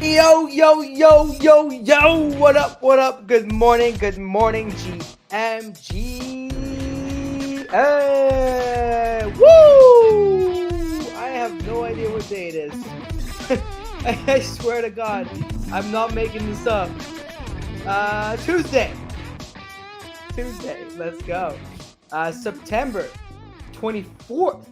Yo, yo, yo, yo, yo, what up, what up? Good morning, GMG. Hey, woo! I have no idea what day it is. I swear to God, I'm not making this up. Tuesday, let's go. September 24th,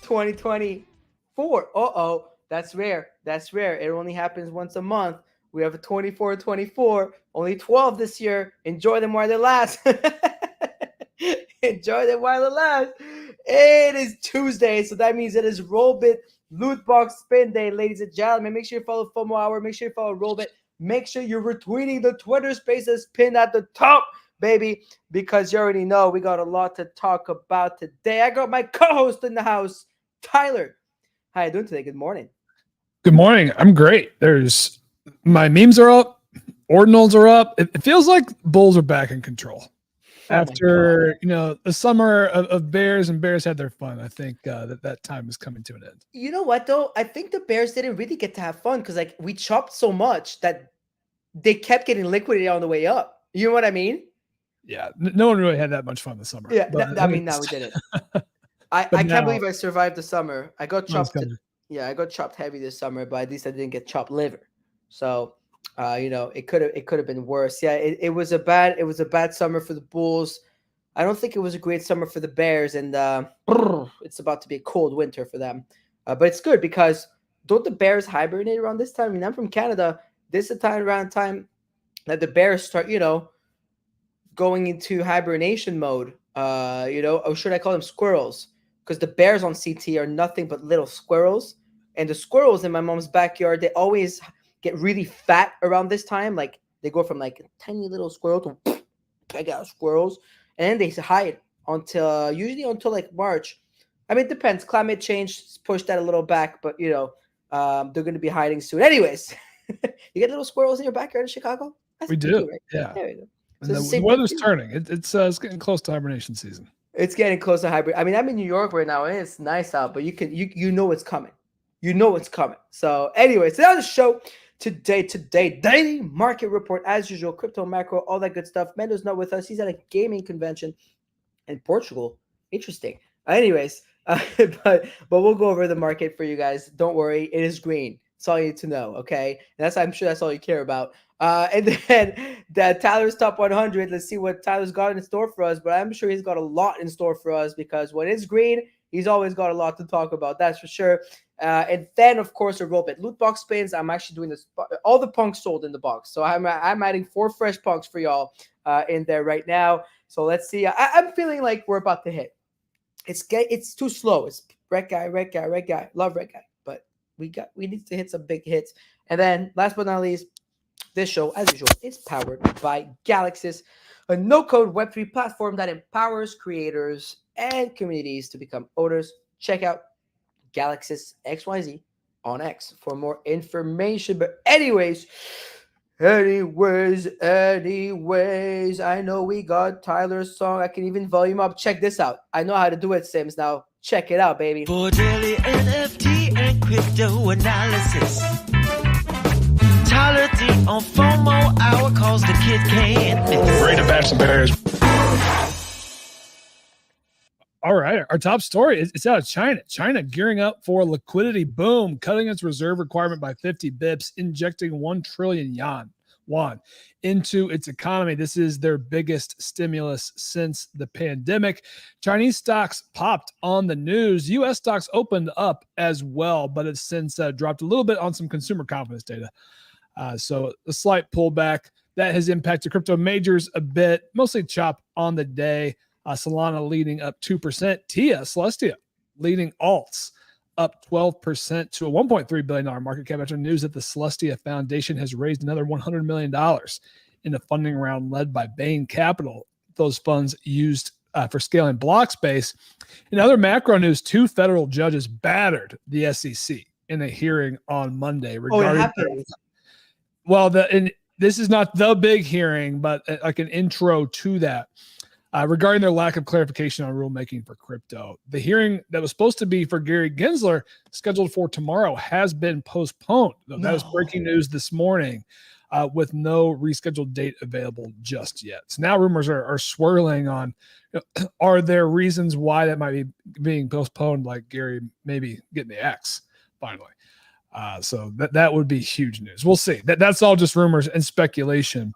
2024. Uh-oh. That's rare. It only happens once a month. We have a 24, only 12 this year. Enjoy them while they last. Enjoy them while they last. It is Tuesday, so that means it is Rollbit Loot Box Spin Day, ladies and gentlemen. Make sure you follow FOMO Hour. Make sure you follow Rollbit. Make sure you're retweeting the Twitter Spaces pinned at the top, baby, because you already know we got a lot to talk about today. I got my co-host in the house, Tyler. How you doing today? Good morning. Good morning. I'm great. There's my memes are up, Ordinals are up. It feels like bulls are back in control after the summer of bears, and bears had their fun. I think that time is coming to an end. You know what though? I think the bears didn't really get to have fun because we chopped so much that they kept getting liquidated on the way up. You know what I mean? Yeah. No one really had that much fun this summer. Yeah. Now we didn't. I can't believe I survived the summer. I got chopped. I got chopped heavy this summer, but at least I didn't get chopped liver. So, it could have been worse. Yeah, it was a bad summer for the Bulls. I don't think it was a great summer for the Bears, and it's about to be a cold winter for them. But it's good because don't the Bears hibernate around this time? I mean, I'm from Canada. This is around time that the Bears start, going into hibernation mode. Or should I call them squirrels? Because the bears on CT are nothing but little squirrels. And the squirrels in my mom's backyard, they always get really fat around this time. Like, they go from, like, a tiny little squirrel to big out squirrels. And then they hide usually until, like, March. I mean, it depends. Climate change pushed that a little back. But, they're going to be hiding soon. Anyways, you get little squirrels in your backyard in Chicago? We do, right? Yeah. There we go. So the weather's turning. It's getting close to hibernation season. It's getting close to hybrid. I mean, I'm in New York right now, and it's nice out, but you know it's coming. You know it's coming. So, anyways, so that was the show today. Daily market report as usual, crypto, macro, all that good stuff. Mando's not with us. He's at a gaming convention in Portugal. Interesting. Anyways, but we'll go over the market for you guys. Don't worry, it is green. That's all you need to know, okay? And I'm sure that's all you care about. And then the Tyler's Top 100. Let's see what Tyler's got in store for us. But I'm sure he's got a lot in store for us because when it's green, he's always got a lot to talk about. That's for sure. And then, of course, a Rollbit loot box spins. I'm actually doing this. All the punks sold in the box. So I'm adding 4 fresh punks for y'all in there right now. So let's see. I'm feeling like we're about to hit. It's too slow. It's red guy. Love red guy. But we need to hit some big hits. And then last but not least, this show, as usual, is powered by Galaxis, a no-code Web3 platform that empowers creators and communities to become owners. Check out Galaxis XYZ on X for more information. But anyways, I know we got Tyler's song. I can even volume up. Check this out. I know how to do it, Sims. Now, check it out, baby. For daily NFT and crypto analysis. Tyler D on FOMO Hour calls the kid can't miss. Ready to bash some bears. All right, our top story is out of China. China gearing up for a liquidity boom, cutting its reserve requirement by 50 bips, injecting 1 trillion yuan into its economy. This is their biggest stimulus since the pandemic. Chinese stocks popped on the news. U.S. stocks opened up as well, but it's since dropped a little bit on some consumer confidence data. So a slight pullback that has impacted crypto majors a bit, mostly chop on the day. Solana leading up 2%. Celestia leading alts up 12% to a $1.3 billion market cap after news that the Celestia Foundation has raised another $100 million in a funding round led by Bain Capital. Those funds used for scaling block space. In other macro news, 2 federal judges battered the SEC in a hearing on Monday regarding. It happened. Well, this is not the big hearing, but like an intro to that. regarding their lack of clarification on rulemaking for crypto. The hearing that was supposed to be for Gary Gensler, scheduled for tomorrow, has been postponed. That was breaking news this morning, with no rescheduled date available just yet. So now rumors are swirling on, are there reasons why that might be being postponed, like Gary maybe getting the X finally. So that would be huge news. We'll see. That's all just rumors and speculation.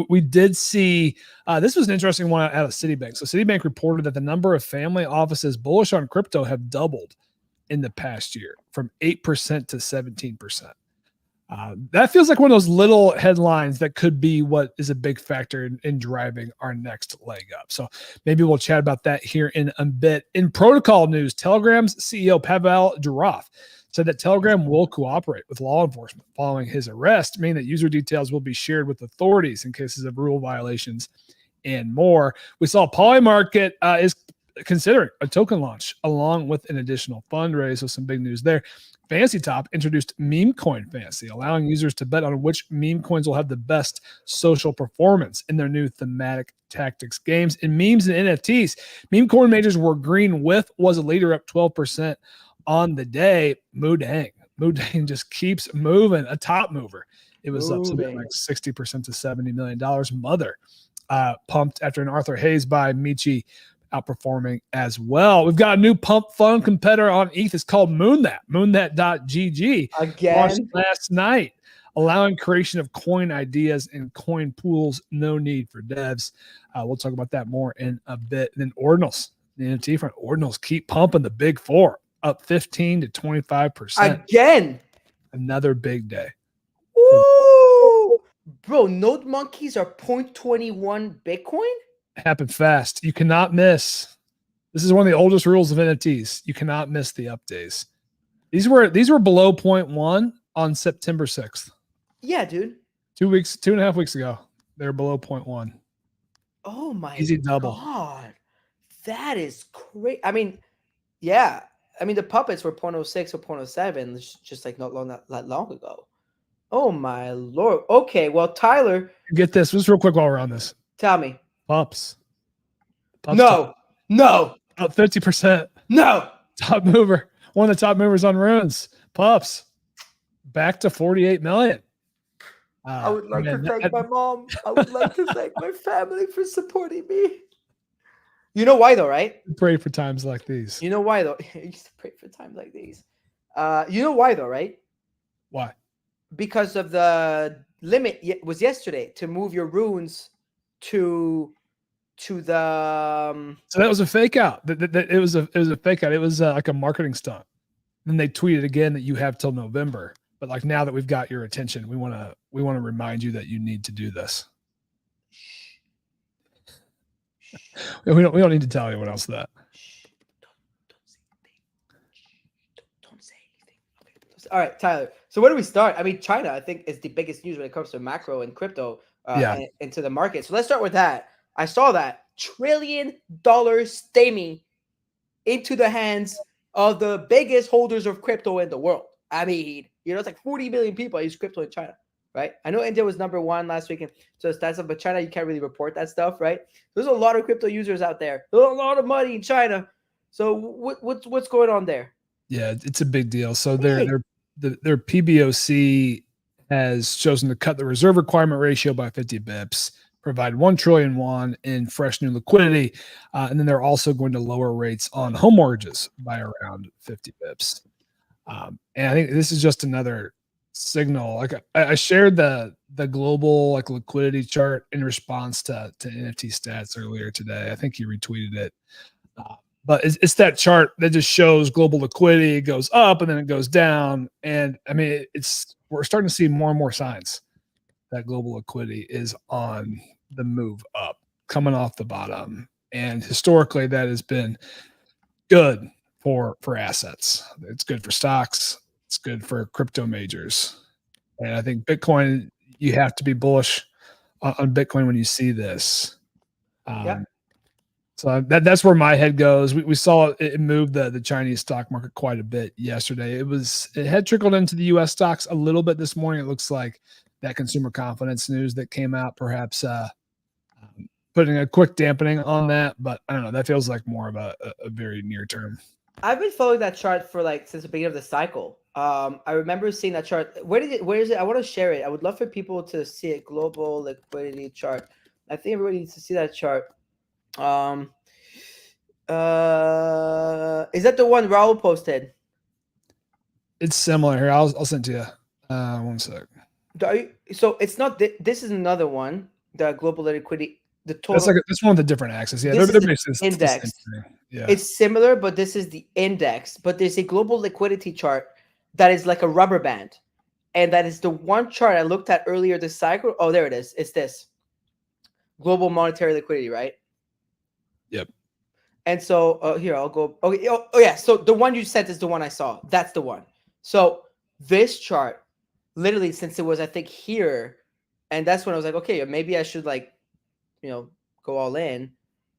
We did see, this was an interesting one out of Citibank. So Citibank reported that the number of family offices bullish on crypto have doubled in the past year, from 8% to 17%. That feels like one of those little headlines that could be what is a big factor in driving our next leg up. So maybe we'll chat about that here in a bit. In protocol news, Telegram's CEO Pavel Durov said that Telegram will cooperate with law enforcement following his arrest, meaning that user details will be shared with authorities in cases of rule violations and more. We saw Polymarket is considering a token launch along with an additional fundraise. So some big news there. Fantasy Top introduced Meme Coin Fantasy, allowing users to bet on which meme coins will have the best social performance in their new thematic tactics games. In memes and NFTs, meme coin majors were green with was a leader, up 12% on the day. Moodeng just keeps moving, a top mover. It was up something like 60% to $70 million. Mother pumped after an Arthur Hayes by Michi, outperforming as well. We've got a new pump fund competitor on ETH. It's called moonnet.gg. Again, launched last night, allowing creation of coin ideas and coin pools. No need for devs. We'll talk about that more in a bit. And then Ordinals, the NFT front. Ordinals keep pumping, the big four, up 15 to 25%. Again. Another big day. Ooh. Bro, node monkeys are 0.21 Bitcoin? Happened fast. You cannot miss. This is one of the oldest rules of NFTs. You cannot miss the up days. These were below 0.1 on September 6th. Yeah, dude. 2.5 weeks ago. They were below 0.1. Oh my easy double. God. That is crazy. I mean, yeah. I mean, the puppets were 0.06 or 0.07 just like not long ago. Oh my Lord. Okay, well, Tyler. Get this. Just real quick while we're on this. Tell me. Pups. No. Up 50%. No. Top mover. One of the top movers on Runes. Pups. Back to 48 million. I would like to thank my mom. I would like to thank my family for supporting me. You know why though, right? Pray for times like these. You know why though? I used to pray for times like these. You know why though, right? Why? Because of the limit was yesterday to move your runes to the so that was a fake out. It was a fake out. It was like a marketing stunt. Then they tweeted again that you have till November. But like now that we've got your attention, we want to remind you that you need to do this. We don't need to tell anyone else that. Don't say anything. Okay. All right, Tyler. So where do we start? I mean, China, I think, is the biggest news when it comes to macro and crypto into the market. So let's start with that. I saw that $1 trillion stemming into the hands of the biggest holders of crypto in the world. I mean, it's like 40 million people use crypto in China, right? I know India was number one last weekend, so that's but China, you can't really report that stuff, right? There's a lot of crypto users out there. There's a lot of money in China. So what's going on there? Yeah, it's a big deal. So their PBOC has chosen to cut the reserve requirement ratio by 50 bips, provide 1 trillion won in fresh new liquidity, and then they're also going to lower rates on home mortgages by around 50 bips. And I think this is just another signal. Like I shared the global like liquidity chart in response to NFT stats earlier today. I think you retweeted it. But it's that chart that just shows global liquidity. It goes up and then it goes down. And I mean, we're starting to see more and more signs that global liquidity is on the move up, coming off the bottom. And historically, that has been good for assets. It's good for stocks. It's good for crypto majors. And I think Bitcoin, you have to be bullish on Bitcoin when you see this. So that's where my head goes. We saw it move the Chinese stock market quite a bit yesterday. It had trickled into the U.S. stocks a little bit this morning. It looks like that consumer confidence news that came out perhaps putting a quick dampening on that, but I don't know. That feels like more of a very near term. I've been following that chart for like since the beginning of the cycle. I remember seeing that chart. Where is it? I want to share it. I would love for people to see it. Global liquidity chart. I think everybody needs to see that chart. Is that the one Raul posted? It's similar here. I'll send it to you. One sec. So it's not this is another one. The global liquidity. The total. That's one of the different axes. Yeah, This they're is basically index. Yeah, It's similar, but this is the index. But there's a global liquidity chart that is like a rubber band, and that is the one chart I looked at earlier this cycle. Oh, there it is. It's this global monetary liquidity, right? Yep. And so here I'll go. Okay. Oh yeah. So the one you sent is the one I saw. That's the one. So this chart, literally, since it was I think here, and that's when I was like, okay, maybe I should like, go all in.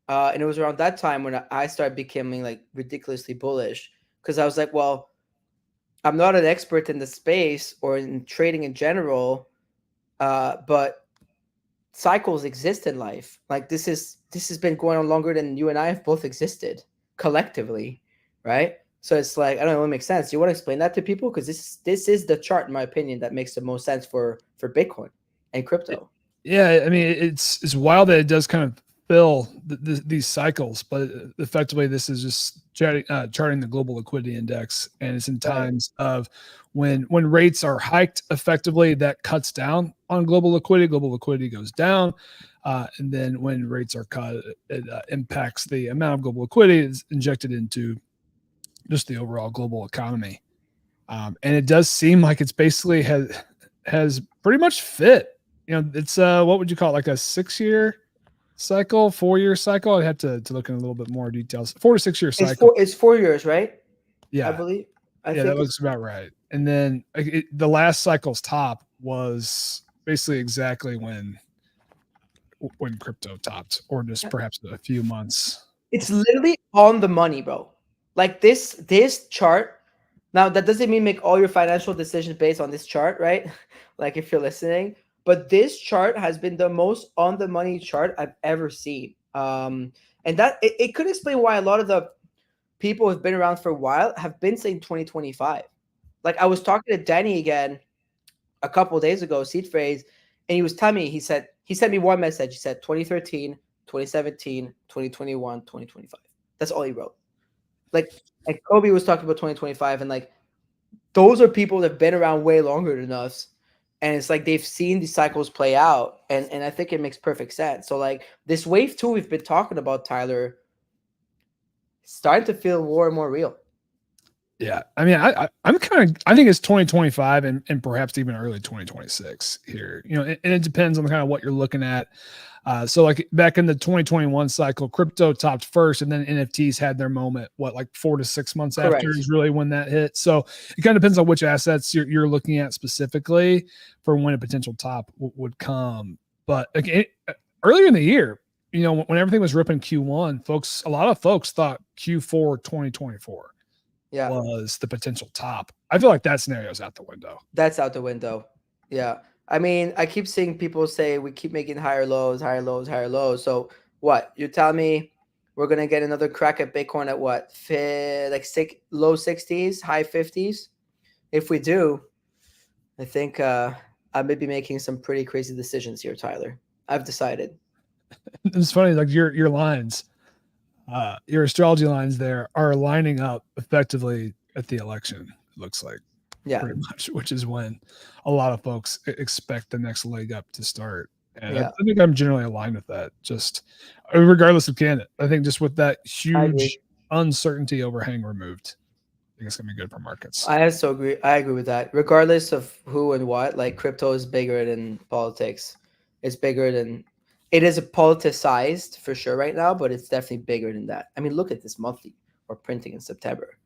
And it was around that time when I started becoming like ridiculously bullish because I was like, well, I'm not an expert in the space or in trading in general, but cycles exist in life. Like this has been going on longer than you and I have both existed collectively, right? So it's like I don't know, it makes sense. Do you want to explain that to people? Because this is the chart, in my opinion, that makes the most sense for Bitcoin and crypto. Yeah, I mean it's wild that it does kind of fill these cycles, but effectively this is just charting the global liquidity index, and it's in times of when rates are hiked, effectively that cuts down on global liquidity goes down, and then when rates are cut, it impacts the amount of global liquidity is injected into just the overall global economy, and it does seem like it's basically has pretty much fit. It's what would you call it, like a 6-year cycle, 4-year cycle? I'd have to look in a little bit more details. 4 to 6 year cycle. It's 4 years, right? Yeah, I believe. I think that looks about right. And then the last cycle's top was basically exactly when crypto topped, or just perhaps a few months. It's literally on the money, bro. Like this chart. Now that doesn't mean make all your financial decisions based on this chart, right? Like if you're listening. But this chart has been the most on the money chart I've ever seen. And that it could explain why a lot of the people who've been around for a while have been saying 2025. Like I was talking to Danny again a couple of days ago, seed phrase, and he was telling me, he sent me one message. He said 2013, 2017, 2021, 2025. That's all he wrote. Like Kobe was talking about 2025, and like those are people that have been around way longer than us. And it's like they've seen these cycles play out, and I think it makes perfect sense. So like this wave 2 we've been talking about, Tyler, starting to feel more and more real. Yeah, I mean, I think it's 2025 and perhaps even early 2026 here. And it depends on kind of what you're looking at. So like back in the 2021 cycle, crypto topped first, and then NFTs had their moment. Like 4 to 6 months Correct. after is really when that hit. So it kind of depends on which assets you're looking at specifically for when a potential top would come. But again, earlier in the year, when everything was ripping Q1, a lot of folks thought Q4 2024 was the potential top. I feel like that scenario is out the window. That's out the window. Yeah. I mean, I keep seeing people say we keep making higher lows, higher lows, higher lows. So what? You tell me we're going to get another crack at Bitcoin at what? Low 60s, high 50s? If we do, I think I may be making some pretty crazy decisions here, Tyler. I've decided. It's funny, like your lines, your astrology lines there are lining up effectively at the election, it looks like. Yeah, pretty much, which is when a lot of folks expect the next leg up to start. And I think I'm generally aligned with that, just regardless of candidate. I think just with that huge uncertainty overhang removed, I think it's going to be good for markets. I also agree. I agree with that. Regardless of who and what, like crypto is bigger than politics. It's bigger than, it is a politicized for sure right now, but it's definitely bigger than that. I mean, look at this monthly we're printing in September.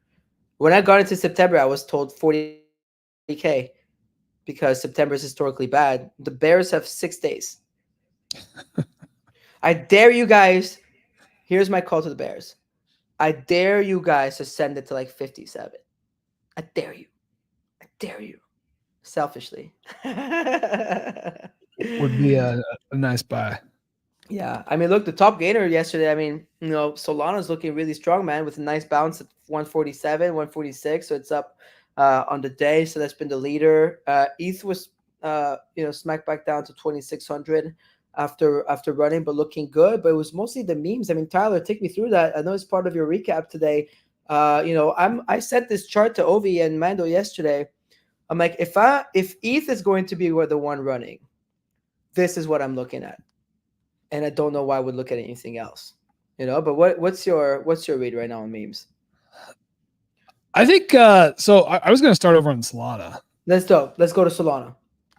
When I got into September, I was told 40K because September is historically bad. The Bears have 6 days. I dare you guys. Here's my call to the Bears. I dare you guys to send it to like 57. I dare you. I dare you. Selfishly. Would be a nice buy. Yeah, I mean, look, the top gainer yesterday. I mean, Solana's looking really strong, man, with a nice bounce at 147, 146. So it's up on the day. So that's been the leader. ETH was, smacked back down to 2,600 after running, but looking good. But it was mostly the memes. I mean, Tyler, take me through that. I know it's part of your recap today. I sent this chart to Ovi and Mando yesterday. I'm like, if ETH is going to be the one running, this is what I'm looking at. And I don't know why I would look at anything else, But what's your read right now on memes? I think so. I was going to start over on Solana. Let's go to Solana.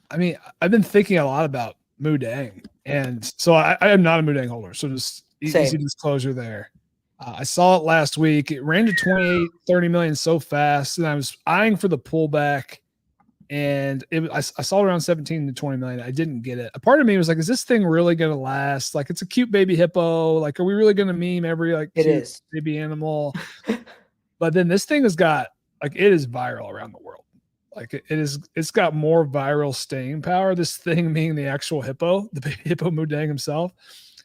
I mean, I've been thinking a lot about Moodeng, and so I am not a Moodeng holder. So just easy disclosure there. I saw it last week. It ran to 28, 30 million so fast, and I was eyeing for the pullback. And I saw it around 17 to 20 million. I didn't get it. A part of me was like, is this thing really going to last? Like, it's a cute baby hippo. Like, are we really going to meme every cute baby animal? But then this thing has got it is viral around the world. Like it's got more viral staying power. This thing being the actual hippo, the baby hippo Moodeng himself,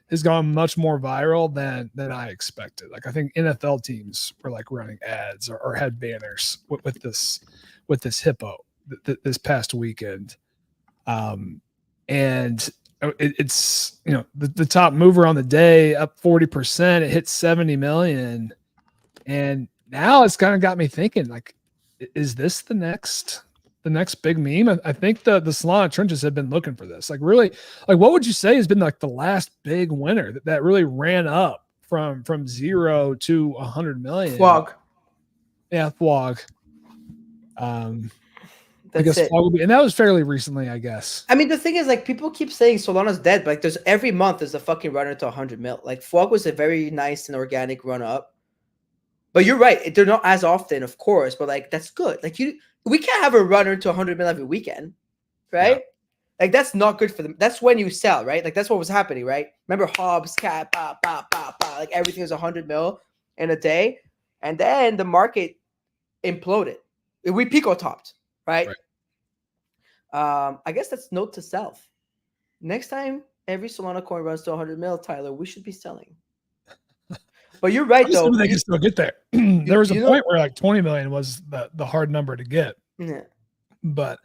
has gone much more viral than I expected. Like I think NFL teams were like running ads or had banners with this hippo this past weekend. And it's the top mover on the day, up 40%. It hit 70 million. And now it's kind of got me thinking, like, is this the next big meme? I think the Solana trenches have been looking for this. Like really, like what would you say has been like the last big winner that really ran up from 0 to 100 million? FOMO. Yeah, FOMO. I That's guess it. and that was fairly recently, I guess. I mean, the thing is, like, people keep saying Solana's dead, but like, there's every month there's a fucking runner to 100 mil. Like, FOMO was a very nice and organic run up. But you're right; they're not as often, of course. But like, that's good. Like, we can't have a runner to 100 mil every weekend, right? Yeah. Like, that's not good for them. That's when you sell, right? Like, that's what was happening, right? Remember Hobbs, Cat, like everything was 100 mil in a day, and then the market imploded. We Pico topped, right? I guess that's note to self. Next time every Solana coin runs to 100 mil, Tyler, we should be selling. But you're right, though. They can still get there. There was a point where like 20 million was the hard number to get. Yeah. But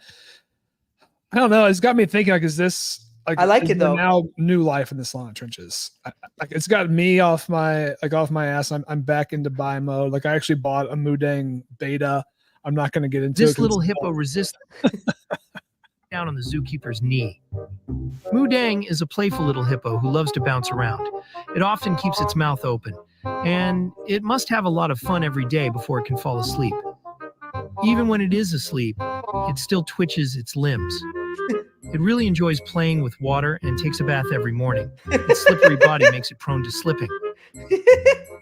I don't know. It's got me thinking, like, is this like I like it though. Now new life in the Solana trenches. Like it's got me off my ass. I'm back into buy mode. Like I actually bought a Moodeng beta. I'm not going to get into this little hippo resists down on the zookeeper's knee. Mudang is a playful little hippo who loves to bounce around. It often keeps its mouth open, and it must have a lot of fun every day before it can fall asleep. Even when it is asleep, it still twitches its limbs. It really enjoys playing with water and takes a bath every morning. Its slippery body makes it prone to slipping.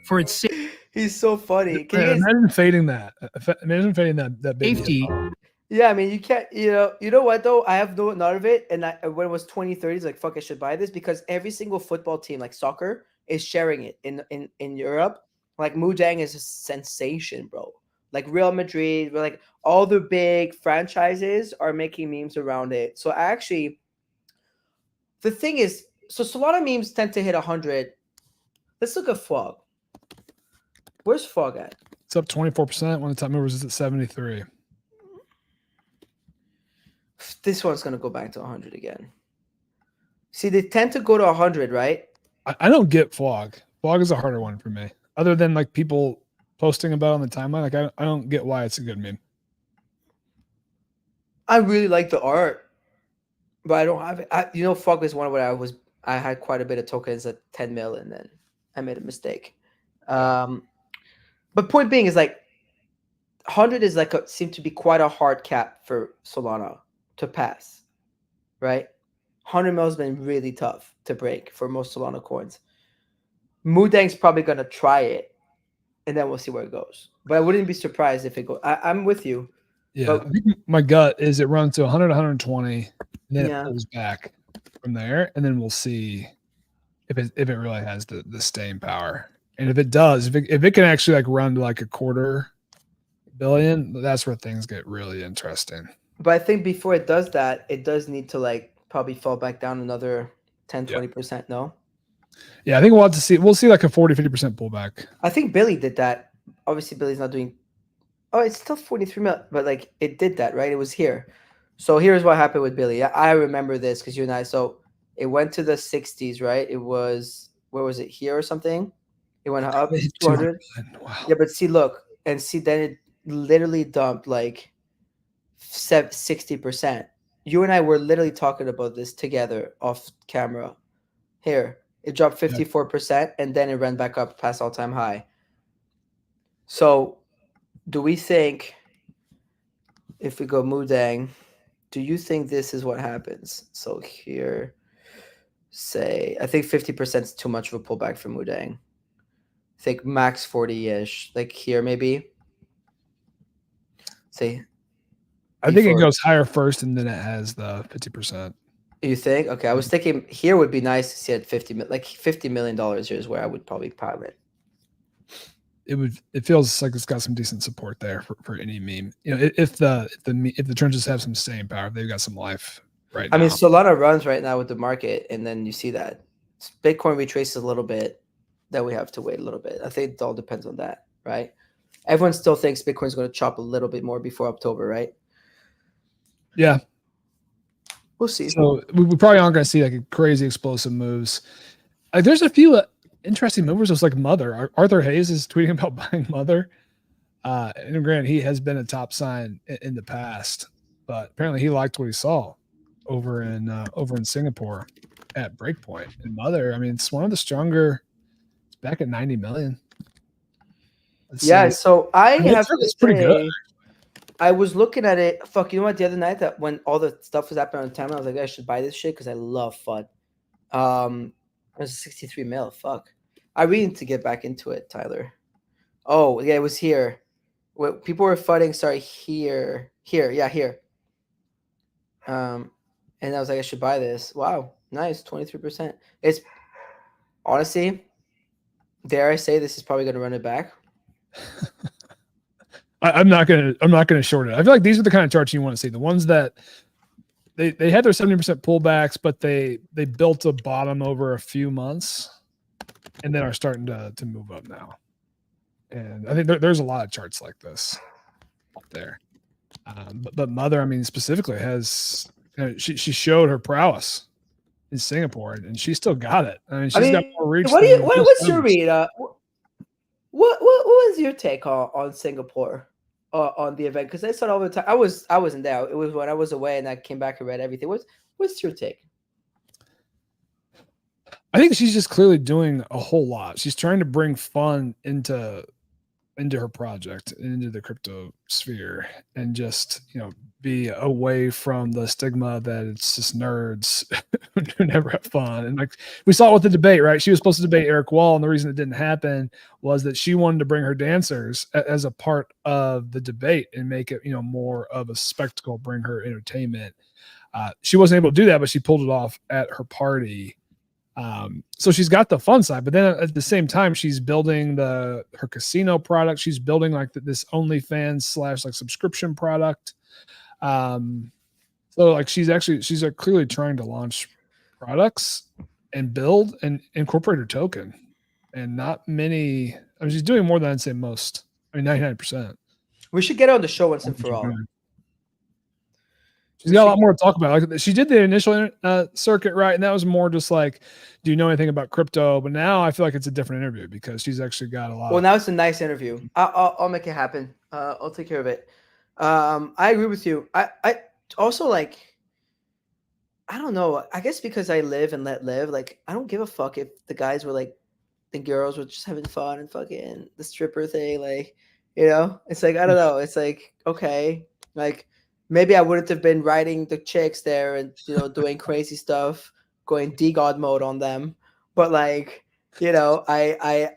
For its He's so funny. Imagine fading that. Imagine fading that baby safety. hippo. Yeah, I mean, you can't, you know what though? I have none of it. And when it was 2030, it's like, fuck, I should buy this because every single football team, like soccer, is sharing it in Europe. Like Mudang is a sensation, bro. Like Real Madrid, like all the big franchises are making memes around it. So the thing is, so Solana memes tend to hit 100. Let's look at FOG. Where's FOG at? It's up 24%. One of the top movers is at 73. This one's going to go back to 100 again. See, they tend to go to 100, right? I don't get FOG. FOG is a harder one for me. Other than like people posting about it on the timeline, like I don't get why it's a good meme. I really like the art, but I don't have it. FOG is one where I had quite a bit of tokens at 10 mil, and then I made a mistake. But point being is like 100 is like seemed to be quite a hard cap for Solana to pass, right? 100 mil has been really tough to break for most Solana coins. Mudang's probably going to try it, and then we'll see where it goes. But I wouldn't be surprised if it goes. I'm with you. Yeah, but I think my gut is it runs to 100, 120, and then it pulls back from there, and then we'll see if it really has the staying power. And if it does, if it can actually like run to like $250 million, that's where things get really interesting. But I think before it does that, it does need to like probably fall back down another 10, 20%, no? Yeah, I think we'll have to see. We'll see like a 40-50% pullback. I think Billy did that. Obviously, Billy's not doing. Oh, it's still 43 mil, but like it did that, right? It was here. So here's what happened with Billy. I remember this because you and I. So it went to the 60s, right? It was, where was it, here or something? It went up It hit 200. 200. Wow. Yeah, but see, look, and see, then it literally dumped like 60%. You and I were literally talking about this together off camera. Here, it dropped 54%, and then it ran back up past all-time high. So do we think, if we go Mudang, do you think this is what happens? So here, say, I think 50% is too much of a pullback for Mudang. I think max 40-ish, like here maybe. Say, I think it goes higher first, and then it has the 50%. You think? Okay, I was thinking here would be nice to see at $50 million here is where I would probably pile it. It feels like it's got some decent support there for any meme. You know, if the trenches have some staying power, they've got some life right now. I mean, Solana runs right now with the market, and then you see that Bitcoin retraces a little bit. Then we have to wait a little bit. I think it all depends on that, right? Everyone still thinks Bitcoin's going to chop a little bit more before October, right? Yeah. We'll see. So we probably aren't going to see like crazy explosive moves. Like there's a few interesting movers. It's like Mother. Arthur Hayes is tweeting about buying Mother. And granted, he has been a top sign in the past, but apparently he liked what he saw over in Singapore at Breakpoint. And Mother, I mean, it's one of the stronger. It's back at 90 million. So I have to it's pretty good. I was looking at it. Fuck, you know what? The other night, that when all the stuff was happening on time, I was like, I should buy this shit because I love FUD. It was 63 mil. Fuck, I really need to get back into it, Tyler. Oh yeah, it was here. What people were FUDing? Sorry, here. And I was like, I should buy this. Wow, nice, 23%. It's honestly, dare I say, this is probably gonna run it back. I'm not gonna short it. I feel like these are the kind of charts you want to see. The ones that they had their 70% pullbacks, but they built a bottom over a few months, and then are starting to move up now. And I think there's a lot of charts like this up there. But Mother, I mean, specifically has she showed her prowess in Singapore, and she still got it. I mean, she's got more reach. What's your read? What was your take on Singapore on the event? Because I saw it all the time. I wasn't there. It was when I was away and I came back and read everything. What's your take? I think she's just clearly doing a whole lot. She's trying to bring fun into her project, into the crypto sphere, and just be away from the stigma that it's just nerds who never have fun. And like we saw it with the debate, right? She was supposed to debate Eric Wall, and the reason it didn't happen was that she wanted to bring her dancers as a part of the debate and make it more of a spectacle, bring her entertainment. She wasn't able to do that, but she pulled it off at her party. So she's got the fun side, but then at the same time, she's building her casino product. She's building like this OnlyFans / like subscription product. So like she's clearly trying to launch products and build and incorporate her token, and not many. I mean, she's doing more than I'd say most. I mean, 99%. We should get her on the show once and for all. She's got a lot more to talk about. Like she did the initial circuit, right? And that was more just like, do you know anything about crypto? But now I feel like it's a different interview because she's actually got a lot. Well, now it's a nice interview. I'll make it happen. I'll take care of it. I agree with you. I also like, I don't know. I guess because I live and let live, like I don't give a fuck if the guys were like, the girls were just having fun and fucking the stripper thing. Like, it's like, I don't know. It's like, okay. Like, maybe I wouldn't have been riding the chicks there and doing crazy stuff, going D-God mode on them. But like, I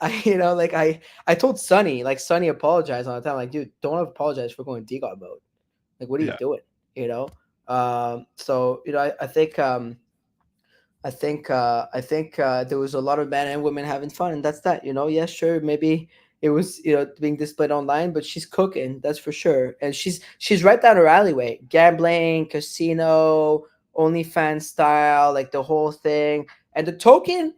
told Sonny, like Sonny apologized all the time. Like, dude, don't apologize for going D-God mode. Like, what are you doing? So I think there was a lot of men and women having fun, and that's that. Yeah, sure, maybe it was being displayed online, but she's cooking, that's for sure. And she's right down her alleyway. Gambling, casino, OnlyFans style, like the whole thing. And the token,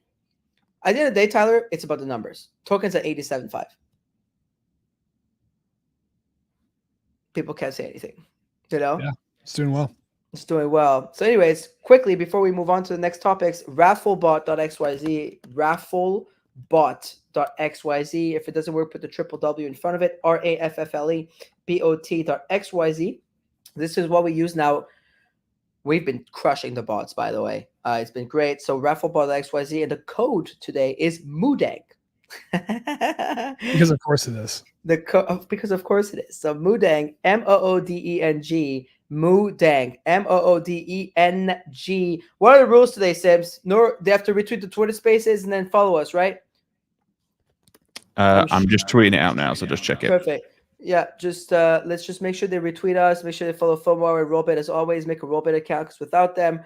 At the end of the day, Tyler, it's about the numbers. Tokens at 87.5. People can't say anything. You know? Yeah, it's doing well. It's doing well. So anyways, quickly, before we move on to the next topics, rafflebot.xyz, rafflebot.xyz. If it doesn't work, put the triple W in front of it, rafflebot.xyz. This is what we use now. We've been crushing the bots, by the way. It's been great. So rafflebot.xyz, and the code today is Moodeng. Because of course it is. Because of course it is. So Moodeng, Moodeng, Moodeng, Moodeng. What are the rules today, Sims? They have to retweet the Twitter Spaces and then follow us, right? I'm just tweeting it out now, so just check it. Perfect. Yeah, just let's just make sure they retweet us. Make sure they follow FOMO HOUR and Rollbit as always. Make a Rollbit account because without them,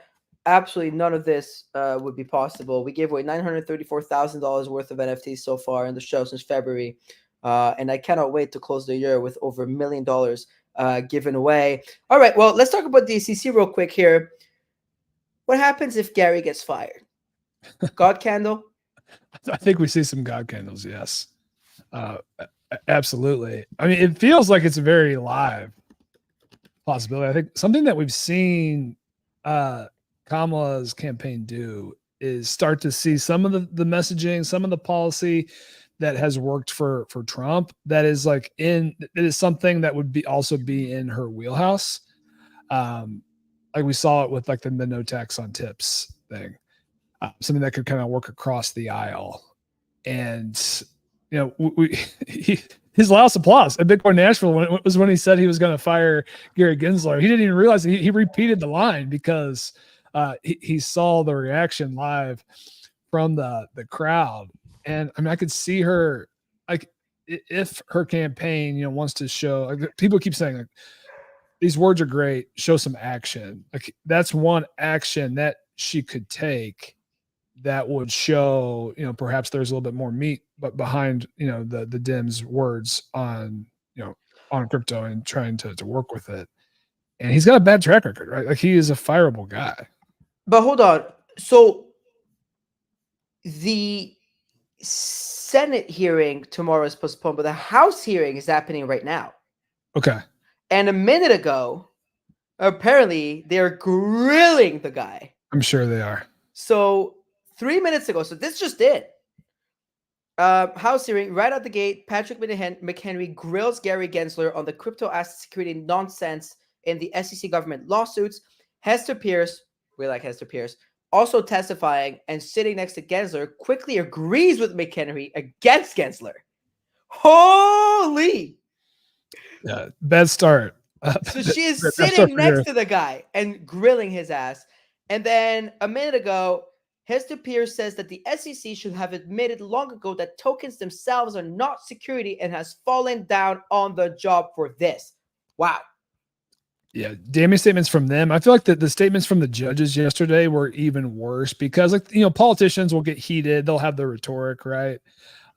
absolutely none of this would be possible. We gave away $934,000 worth of NFTs so far in the show since February, and I cannot wait to close the year with over $1 million given away. All right, well, let's talk about the SEC real quick here. What happens if Gary gets fired? God candle? I think we see some God candles, yes. Absolutely. I mean, it feels like it's a very live possibility. I think something that we've seen Kamala's campaign do is start to see some of the messaging, some of the policy that has worked for Trump that is like it is something that would also be in her wheelhouse. Like we saw it with like the no tax on tips thing, something that could kind of work across the aisle. And you know, his last applause at Bitcoin Nashville was when he said he was going to fire Gary Gensler. He didn't even realize he repeated the line because he saw the reaction live from the crowd. And I mean, I could see her, like, if her campaign, you know, wants to show, like, people keep saying, like, these words are great, show some action. Like, that's one action that she could take that would show, you know, perhaps there's a little bit more meat, but behind, you know, the Dems' words on, you know, on crypto and trying to work with it. And he's got a bad track record, right? Like, he is a fireable guy. But hold on. So the Senate hearing tomorrow is postponed, but the House hearing is happening right now. Okay. And a minute ago, apparently they're grilling the guy. I'm sure they are. So 3 minutes ago, so this just did. House hearing, right out the gate, Patrick McHenry grills Gary Gensler on the crypto asset security nonsense in the SEC government lawsuits. Hester Pierce, we like Hester Pierce, also testifying and sitting next to Gensler, quickly agrees with McHenry against Gensler. Holy! Yeah, bad start. So she is sitting next to the guy and grilling his ass. And then a minute ago, Hester Pierce says that the SEC should have admitted long ago that tokens themselves are not security and has fallen down on the job for this. Wow. Yeah, damning statements from them. I feel like the statements from the judges yesterday were even worse because, like, you know, politicians will get heated. They'll have their rhetoric, right?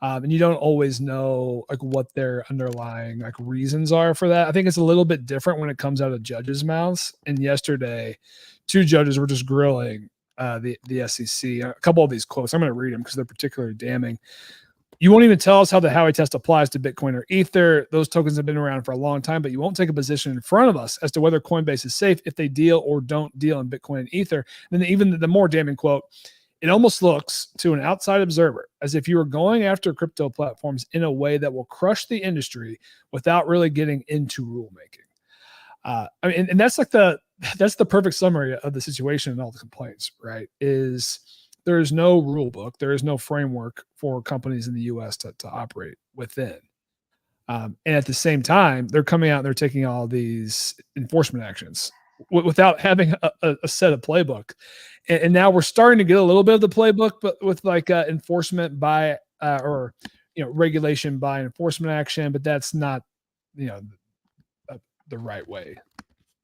And you don't always know like what their underlying like reasons are for that. I think it's a little bit different when it comes out of judges' mouths. And yesterday, two judges were just grilling the SEC. A couple of these quotes, I'm going to read them because they're particularly damning. You won't even tell us how the Howey test applies to Bitcoin or Ether. Those tokens have been around for a long time, but you won't take a position in front of us as to whether Coinbase is safe if they deal or don't deal in Bitcoin and Ether. And then even the more damning quote, it almost looks to an outside observer as if you were going after crypto platforms in a way that will crush the industry without really getting into rulemaking. I mean, and that's like that's the perfect summary of the situation and all the complaints, right? Is there is no rule book. There is no framework for companies in the U.S. to operate within. And at the same time, they're coming out and they're taking all these enforcement actions without having a set of playbook. And now we're starting to get a little bit of the playbook, but with like enforcement by or, you know, regulation by enforcement action, but that's not, you know, the right way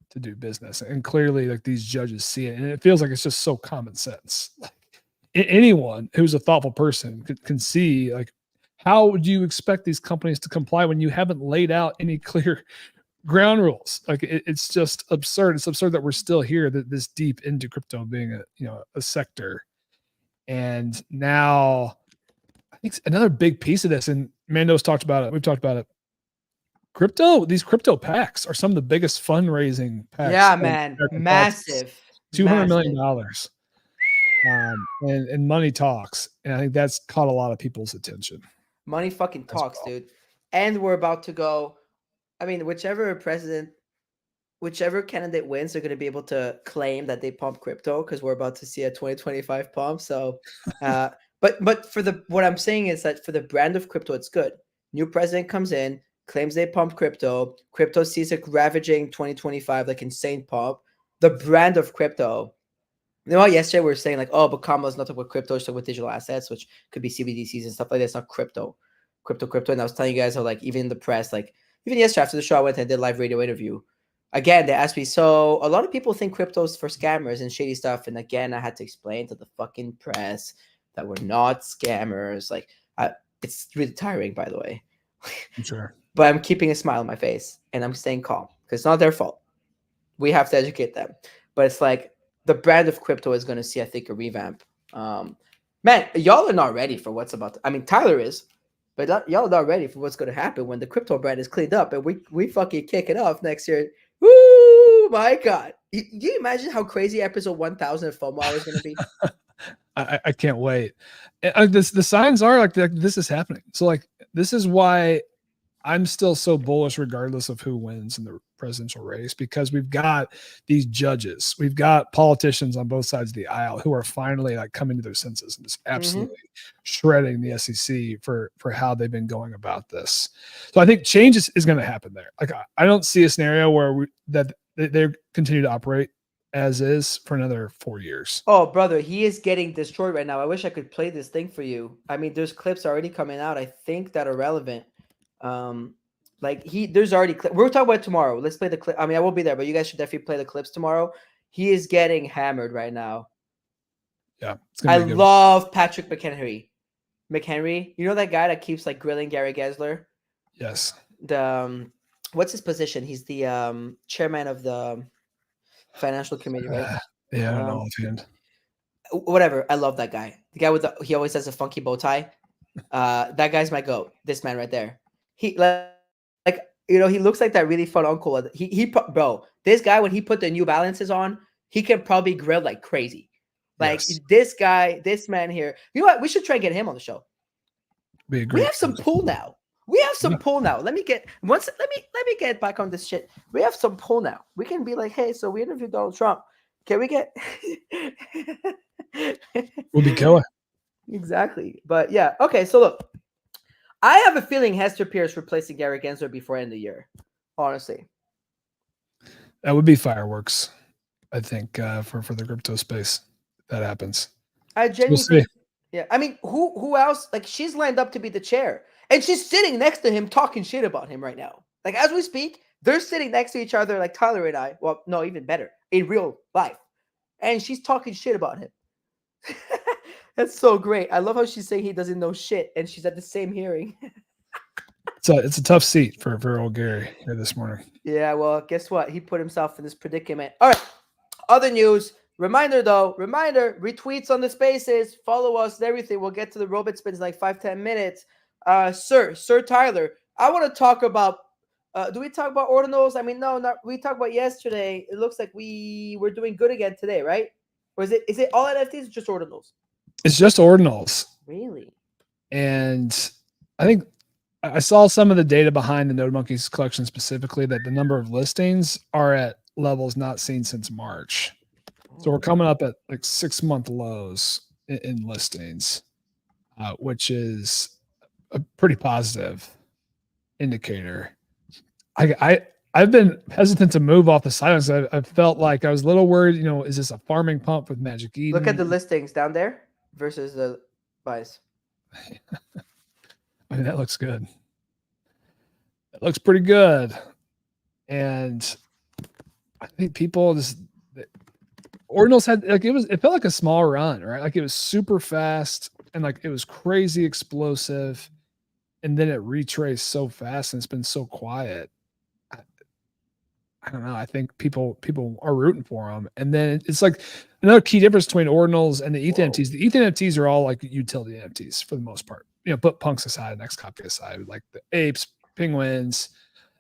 to do business. And clearly, like, these judges see it, and it feels like it's just so common sense. Like, anyone who's a thoughtful person can see, like, how would you expect these companies to comply when you haven't laid out any clear ground rules? Like, it's just absurd. It's absurd that we're still here, that this deep into crypto being a sector. And now I think another big piece of this, and Mando's talked about it. We've talked about it. These crypto packs are some of the biggest fundraising packs. Yeah, man, massive, $200 million. And money talks, and I think that's caught a lot of people's attention. Money fucking talks, dude. And we're about to go. I mean, whichever candidate wins, they're going to be able to claim that they pump crypto because we're about to see a 2025 pump. So, but for what I'm saying is that for the brand of crypto, it's good. New president comes in, claims they pump crypto. Crypto sees a ravaging 2025, like insane pump. The brand of crypto. You know what? Yesterday we were saying like, oh, but Kamala's not talking about crypto, she's talking about digital assets, which could be CBDCs and stuff like that. It's not crypto. And I was telling you guys how like even in the press, like even yesterday after the show, I went and did a live radio interview. Again, they asked me, so a lot of people think crypto's for scammers and shady stuff. And again, I had to explain to the fucking press that we're not scammers. Like, it's really tiring, by the way. I'm sure. But I'm keeping a smile on my face and I'm staying calm because it's not their fault. We have to educate them. But it's like the brand of crypto is going to see, I think, a revamp. Man, y'all are not ready for what's about to, I mean, Tyler is, but y'all are not ready for what's going to happen when the crypto brand is cleaned up and we fucking kick it off next year. Woo! My God. You imagine how crazy episode 1000 of FOMO HOUR is going to be? I can't wait. The signs are like this is happening. So like this is why I'm still so bullish regardless of who wins in the presidential race, because we've got these judges, we've got politicians on both sides of the aisle who are finally like coming to their senses and just absolutely shredding the SEC for how they've been going about this. So I think change is going to happen there. Like I don't see a scenario where they continue to operate as is for another 4 years. Oh, brother, he is getting destroyed right now. I wish I could play this thing for you. I mean, there's clips already coming out, I think, that are relevant. There's already we're talking about tomorrow. Let's play the clip. I mean, I won't be there, but you guys should definitely play the clips tomorrow. He is getting hammered right now. Yeah, I love Patrick McHenry. You know that guy that keeps like grilling Gary Gensler? Yes. The what's his position? He's the chairman of the financial committee, right? Yeah, I don't know offhand. Whatever. I love that guy. The guy he always has a funky bow tie. That guy's my goat. This man right there. He he looks like that really fun uncle. Bro, this guy, when he put the New Balances on, he can probably grill like crazy. Like this guy, this man here. You know what? We should try and get him on the show. We have some pull now. Let me get back on this shit. We have some pull now. We can be like, hey, so we interviewed Donald Trump. Can we get we'll be killer. Exactly. But yeah, okay, so look. I have a feeling Hester Pierce replacing Gary Gensler before end of the year. Honestly. That would be fireworks, I think, for the crypto space. That happens. I genuinely think, yeah. I mean, who else? Like, she's lined up to be the chair. And she's sitting next to him talking shit about him right now. Like, as we speak, they're sitting next to each other like Tyler and I. Well, no, even better. In real life. And she's talking shit about him. That's so great. I love how she's saying he doesn't know shit, and she's at the same hearing. It's a tough seat for old Gary here this morning. Yeah, well, guess what? He put himself in this predicament. All right. Other news. Reminder, retweets on the spaces. Follow us and everything. We'll get to the robot spins in like 5-10 minutes. Sir Tyler, I want to talk about do we talk about Ordinals? I mean, no, not we talked about yesterday. It looks like we were doing good again today, right? Or is it all NFTs or just Ordinals? It's just Ordinals. Really? And I think I saw some of the data behind the Node Monkeys collection specifically, that the number of listings are at levels not seen since March. So we're coming up at like 6-month lows in listings, which is a pretty positive indicator. I've been hesitant to move off the silence. I felt like I was a little worried, is this a farming pump with Magic Eden? Look at the listings down there versus the buys. I mean, that looks good. It looks pretty good. And I think people Ordinals had it felt like a small run, right? Like it was super fast and like it was crazy explosive. And then it retraced so fast and it's been so quiet. I don't know. I think people are rooting for them. And then it's like another key difference between Ordinals and the ETH NFTs. The ETH NFTs are all like utility NFTs for the most part. put punks aside, next copy aside, like the apes, penguins,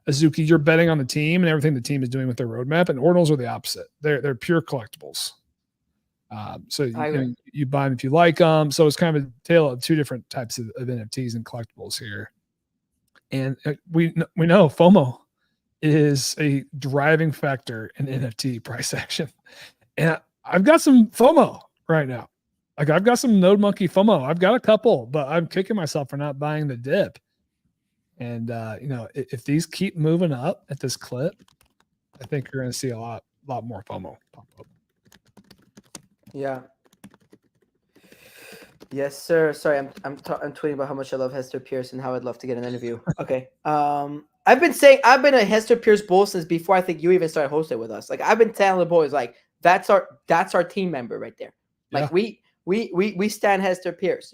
Azuki, you're betting on the team and everything the team is doing with their roadmap, and ordinals are the opposite. They're pure collectibles. So you buy them if you like them. So it's kind of a tale of two different types of NFTs and collectibles here. And we know FOMO is a driving factor in NFT price action. And I've got some FOMO right now. Like I've got some Node Monkey FOMO. I've got a couple, but I'm kicking myself for not buying the dip. And if these keep moving up at this clip, I think you're going to see a lot more FOMO pop up. Yeah. Yes, sir. Sorry, I'm tweeting about how much I love Hester Pierce and how I'd love to get an interview. Okay. I've been a Hester Pierce bull since before I think you even started hosting with us. Like I've been telling the boys, like that's our team member right there. Like we stand Hester Pierce,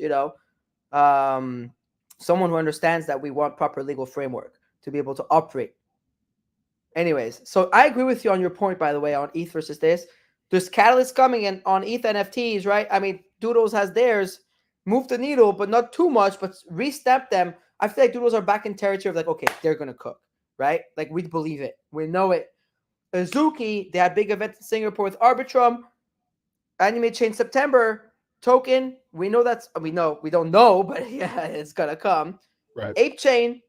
someone who understands that we want proper legal framework to be able to operate. Anyways, so I agree with you on your point, by the way, on ETH versus this. There's catalysts coming in on ETH NFTs, right? I mean, Doodles has theirs. Move the needle, but not too much, but re-step them. I feel like Doodles are back in territory of like, okay, they're going to cook, right? Like we believe it. We know it. Azuki, they had big events in Singapore with Arbitrum. Anime Chain September. Token, we know we don't know, but yeah, it's going to come. Right. Ape Chain,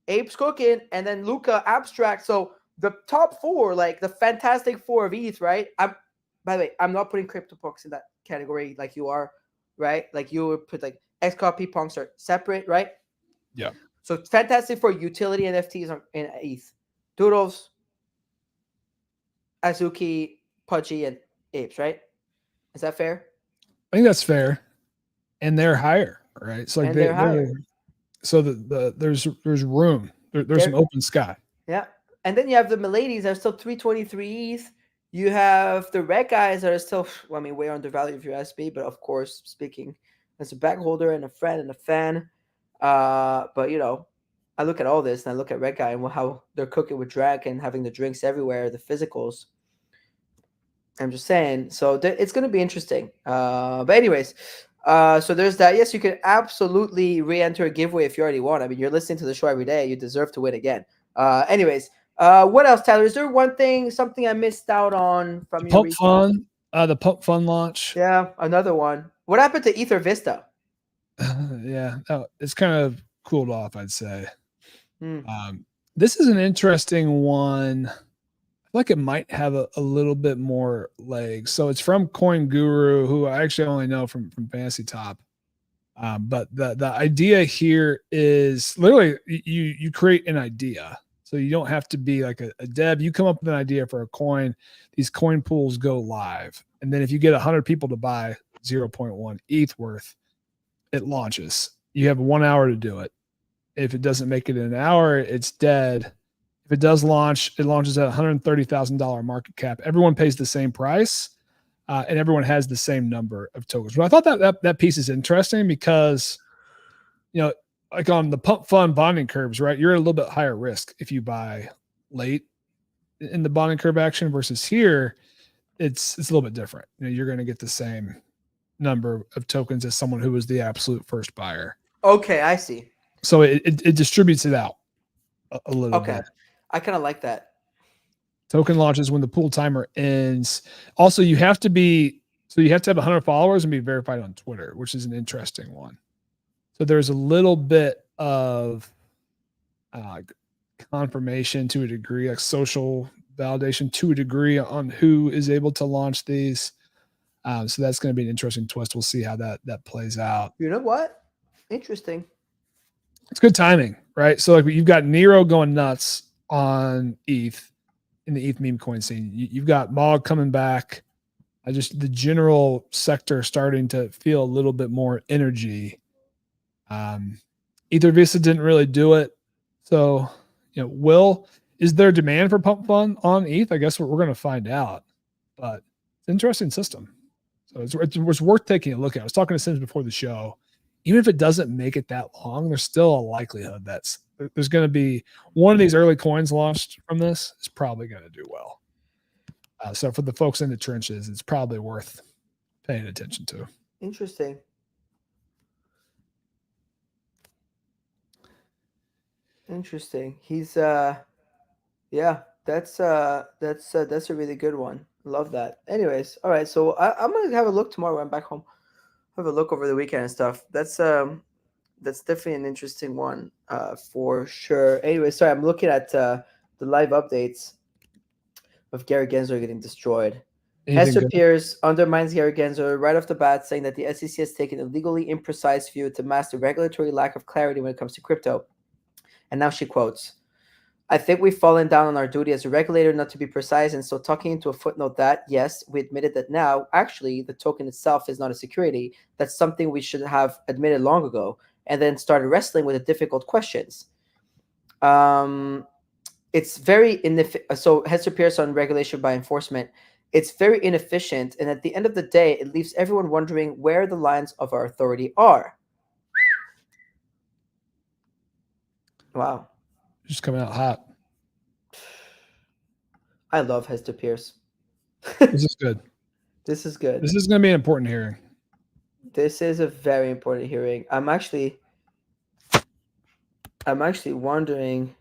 Apes cooking, and then Luca Abstract. So the top four, like the Fantastic Four of ETH, right? By the way, I'm not putting CryptoPunks in that category like you are, right? Like you would put like XCOP punks are separate, right? Yeah. So it's Fantastic Four utility NFTs in ETH. Doodles, Azuki, Pudgy, and Apes, right? Is that fair? I think that's fair. And they're higher, right? So like they're higher. So there's room. There's some open sky. Yeah. And then you have the Miladies that are still 323 ETH. You have the red guys that are still, way undervalued if you ask me, but of course, speaking as a back holder and a friend and a fan. But I look at all this and I look at red guy and how they're cooking with drag and having the drinks everywhere, the physicals. I'm just saying. So it's going to be interesting. But anyways, so there's that. Yes, you can absolutely re-enter a giveaway if you already won. I mean, you're listening to the show every day. You deserve to win again. Anyways, what else, Tyler? Is there something I missed out on from your Pump Fun? The Pump Fun launch. Yeah, another one. What happened to Ether Vista? Yeah, it's kind of cooled off, I'd say. This is an interesting one. I feel like it might have a little bit more legs. So it's from Coin Guru, who I actually only know from Fantasy Top. But the idea here is literally you create an idea. So you don't have to be like a dev. You come up with an idea for a coin. These coin pools go live. And then if you get 100 people to buy 0.1 ETH worth, it launches. You have 1 hour to do it. If it doesn't make it in an hour, it's dead. If it does launch, it launches at $130,000 market cap. Everyone pays the same price, and everyone has the same number of tokens. But I thought that piece is interesting because, like on the Pump Fund bonding curves, right? You're at a little bit higher risk if you buy late in the bonding curve action versus here, it's a little bit different. You're going to get the same number of tokens as someone who was the absolute first buyer. Okay, I see. So it distributes it out a little bit. I kind of like that. Token launches when the pool timer ends. Also, you have to have 100 followers and be verified on Twitter, which is an interesting one. So there's a little bit of confirmation to a degree, like social validation to a degree on who is able to launch these. So that's going to be an interesting twist. We'll see how that plays out. You know what? Interesting. It's good timing, right? So like you've got Nero going nuts on ETH in the ETH meme coin scene. You've got Mog coming back. Just the general sector starting to feel a little bit more energy. Ether Vista didn't really do it. So, is there demand for Pump Fund on ETH? I guess we're going to find out, but it's an interesting system. So it's worth taking a look at. I was talking to Sims before the show. Even if it doesn't make it that long, there's still a likelihood there's going to be one of these early coins launched from this is probably going to do well. So for the folks in the trenches, it's probably worth paying attention to. Interesting. Interesting. He's yeah, that's a really good one. Love that. Anyways, all right. So I'm gonna have a look tomorrow when I'm back home. Have a look over the weekend and stuff. That's definitely an interesting one, for sure. Anyway, sorry, I'm looking at the live updates of Gary Gensler getting destroyed. Anything Hester good? Pierce undermines Gary Gensler right off the bat, saying that the SEC has taken a legally imprecise view to mask the regulatory lack of clarity when it comes to crypto. And now she quotes, I think we've fallen down on our duty as a regulator not to be precise, and so tucking into a footnote that, yes, we admitted that now, actually, the token itself is not a security. That's something we should have admitted long ago, and then started wrestling with the difficult questions. It's very inefficient. So Hester Pierce on regulation by enforcement. It's very inefficient, and at the end of the day, it leaves everyone wondering where the lines of our authority are. Wow. Just coming out hot. I love Hester Pierce. This is good. This is good. This is going to be an important hearing. This is a very important hearing. I'm actually wondering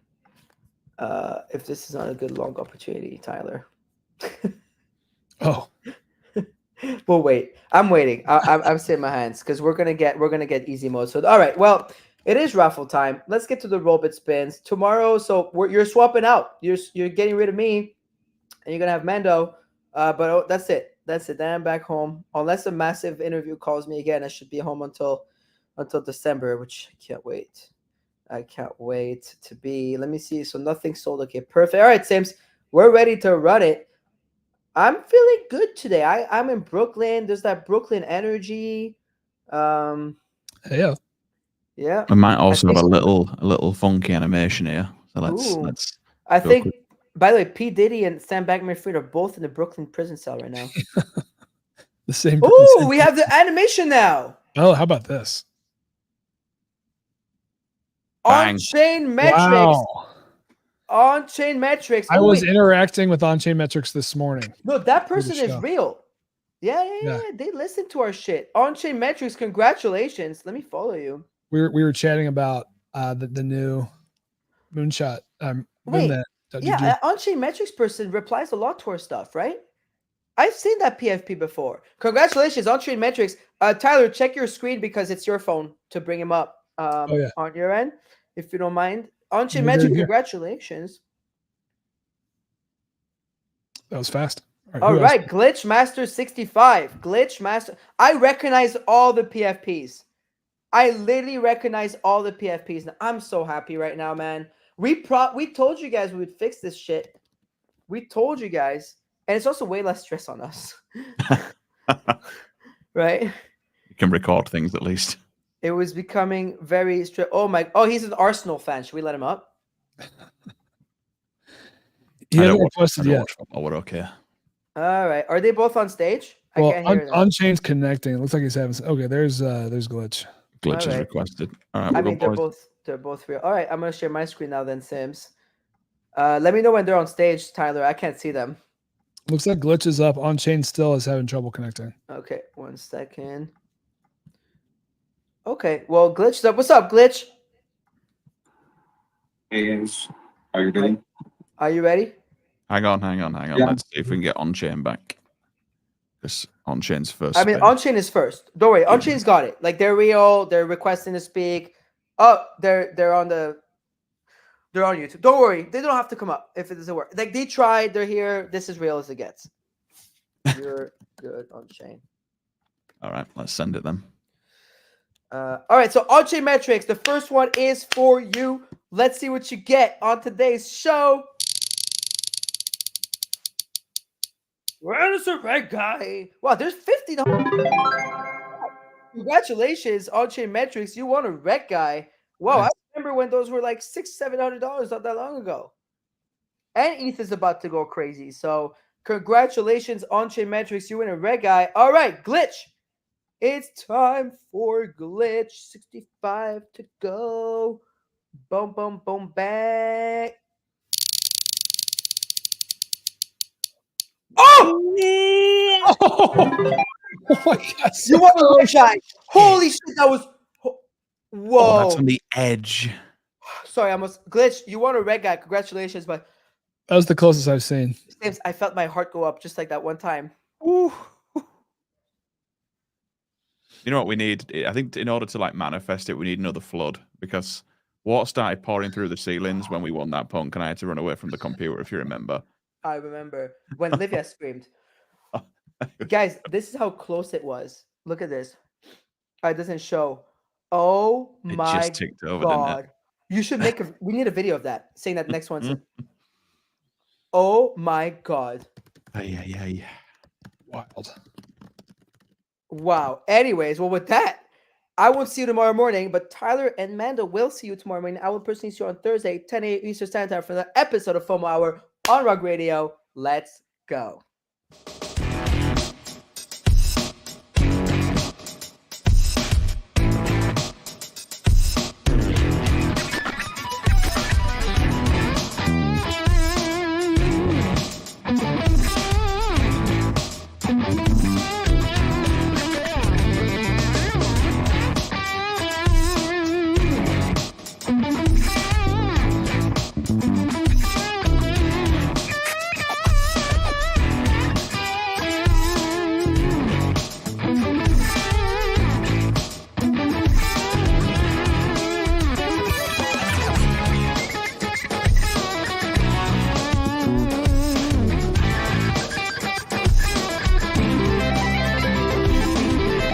if this is not a good long opportunity, Tyler. Oh, Well, wait. I'm waiting. I'm sitting my hands because we're gonna get easy mode. So all right. Well, it is raffle time. Let's get to the Robit spins tomorrow. So you're swapping out. You're getting rid of me, and you're gonna have Mando. But that's it. That's it. Then I'm back home. Unless a massive interview calls me again, I should be home until December, which I can't wait. I can't wait to be. Let me see. So nothing sold. Okay, perfect. All right, Sims, we're ready to run it. I'm feeling good today. I'm in Brooklyn. There's that Brooklyn energy. yeah. Yeah. We might also have a little funky animation here. So let's. I go think. quick. By the way, P. Diddy and Sam Bankman-Fried are both in the Brooklyn prison cell right now. The same. Oh, we have the animation now. Oh, how about this? Bang. On-chain metrics. Wow. On-chain metrics. I Oh, was wait. interacting with on-chain metrics this morning. No, that person is show. real. Yeah. They listen to our shit. On-chain metrics. Congratulations. Let me follow you. We were chatting about the new moonshot. Wait. Moonman. Yeah, on-chain metrics person replies a lot to our stuff, right? I've seen that PFP before. Congratulations, on-chain metrics. Tyler, check your screen because it's your phone to bring him up on your end, if you don't mind. On-chain metrics, congratulations. That was fast. All right, Glitch Master 65. Glitch Master. I recognize all the PFPs. I literally recognize all the PFPs. Now, I'm so happy right now, man. We told you guys we would fix this shit. We told you guys. And it's also way less stress on us. Right? You can record things at least. It was becoming very stressful. Oh, he's an Arsenal fan. Should we let him up? He hasn't requested yet. Oh, we're okay. All right. Are they both on stage? Well, I can't hear them. on-chain's connecting. It looks like he's having. Okay, there's Glitch. Glitch is requested. All right. I mean, they're both real. All right, I'm gonna share my screen now then, Sims. Let me know when they're on stage, Tyler. I can't see them. Looks like Glitch is up. On-chain still is having trouble connecting. Okay, 1 second. Okay, well, Glitch is up. What's up, Glitch? Hey guys, how are you doing? Are you ready? Hang on. Yeah. Let's see if we can get on-chain back. Because on-chain's first. I mean, on-chain is first. Don't worry, on-chain's got it. Like they're real. They're requesting to speak. Oh, they're on YouTube. Don't worry, they don't have to come up if it doesn't work. Like they tried. They're here. This is real as it gets. You're good, on-chain. All right, let's send it then. All right, so on-chain metrics. The first one is for you. Let's see what you get on today's show. Where is the red guy? Wow, there's 50. Congratulations, on-chain metrics. You won a red guy. Wow, Nice. I remember when those were like $600-$700 not that long ago. And ETH is about to go crazy. So congratulations, on-chain metrics. You win a red guy. All right, Glitch. It's time for Glitch. 65 to go. Boom, boom, boom, bang. Oh! Oh my God! You want a red guy? Holy shit, that was. Whoa. Oh, that's on the edge. sorry, I almost glitched. You won a red guy. Congratulations, but That was the closest I've seen. James, I felt my heart go up just like that one time. Ooh. You know what we need? I think in order to like manifest it, we need another flood because water started pouring through the ceilings when we won that punk, and I had to run away from the computer. If you remember, I remember when Livia screamed. Guys, this is how close it was. Look at this. It doesn't show. Oh it my just ticked over, didn't god! it? You should make a. We need a video of that. Saying that next one's. Oh my god! Yeah. Wild. Wow. Anyways, well, with that, I won't see you tomorrow morning, but Tyler and Mando will see you tomorrow morning. I will personally see you on Thursday, 10 a.m. Eastern Standard Time for the episode of FOMO Hour on Rug Radio. Let's go.